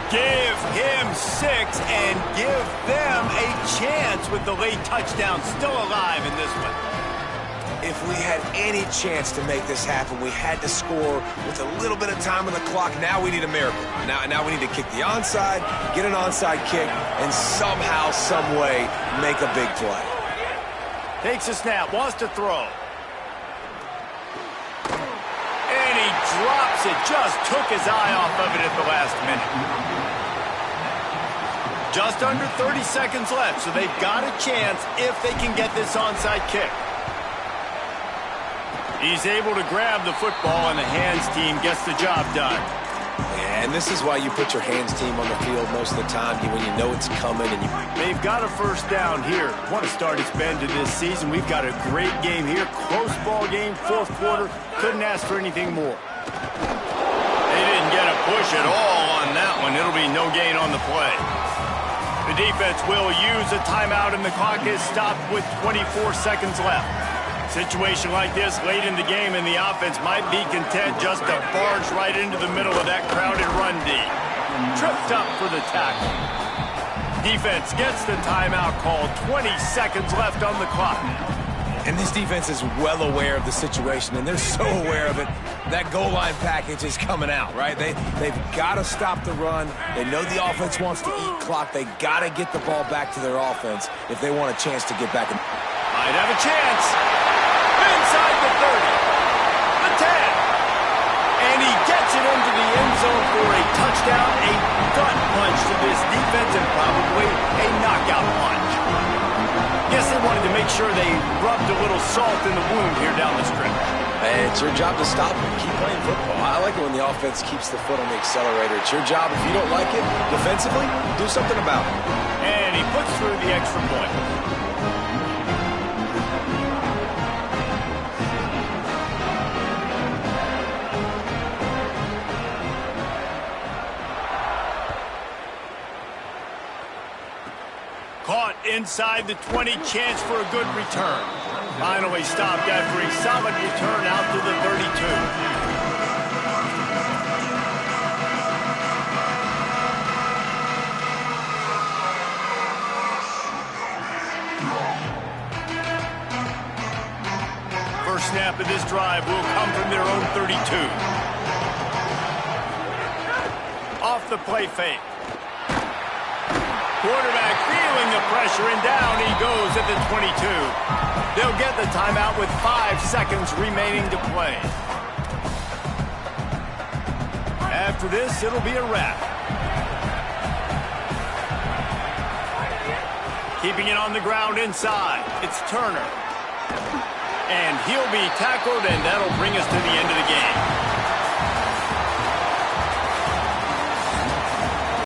Give him 6 and give them a chance with the late touchdown still alive in this one. If we had any chance to make this happen, we had to score with a little bit of time on the clock. Now we need a miracle. Now we need to kick the onside, get an onside kick, and somehow, some way, make a big play. Takes a snap, wants to throw. And he drops it, just took his eye off of it at the last minute. Just under 30 seconds left, so they've got a chance if they can get this onside kick. He's able to grab the football, and the hands team gets the job done. Yeah, and this is why you put your hands team on the field most of the time, when you know it's coming. And They've got a first down here. Want to start its bend to this season. We've got a great game here. Close ball game, fourth quarter. Couldn't ask for anything more. They didn't get a push at all on that one. It'll be no gain on the play. The defense will use a timeout, and the clock is stopped with 24 seconds left. Situation like this late in the game, and the offense might be content just to barge right into the middle of that crowded run D. Tripped up for the tackle. Defense gets the timeout called. 20 seconds left on the clock. And this defense is well aware of the situation, and they're so aware of it. That goal line package is coming out, right? They've got to stop the run. They know the offense wants to eat clock. They got to get the ball back to their offense if they want a chance to get back. Might have a chance. Inside the 30, the 10, and he gets it into the end zone for a touchdown, a gut punch to this defense, and probably a knockout punch. Guess they wanted to make sure they rubbed a little salt in the wound here down the stretch. Hey, it's your job to stop them. Keep playing football. I like it when the offense keeps the foot on the accelerator. It's your job. If you don't like it defensively, do something about it. And he puts through the extra point. Caught inside the 20, chance for a good return. Finally stopped after a solid return out to the 32. First snap of this drive will come from their own 32. Off the play fake. Quarterback feeling the pressure, and down he goes at the 22. They'll get the timeout with 5 seconds remaining to play. After this, it'll be a wrap. Keeping it on the ground inside, it's Turner. And he'll be tackled, and that'll bring us to the end of the game.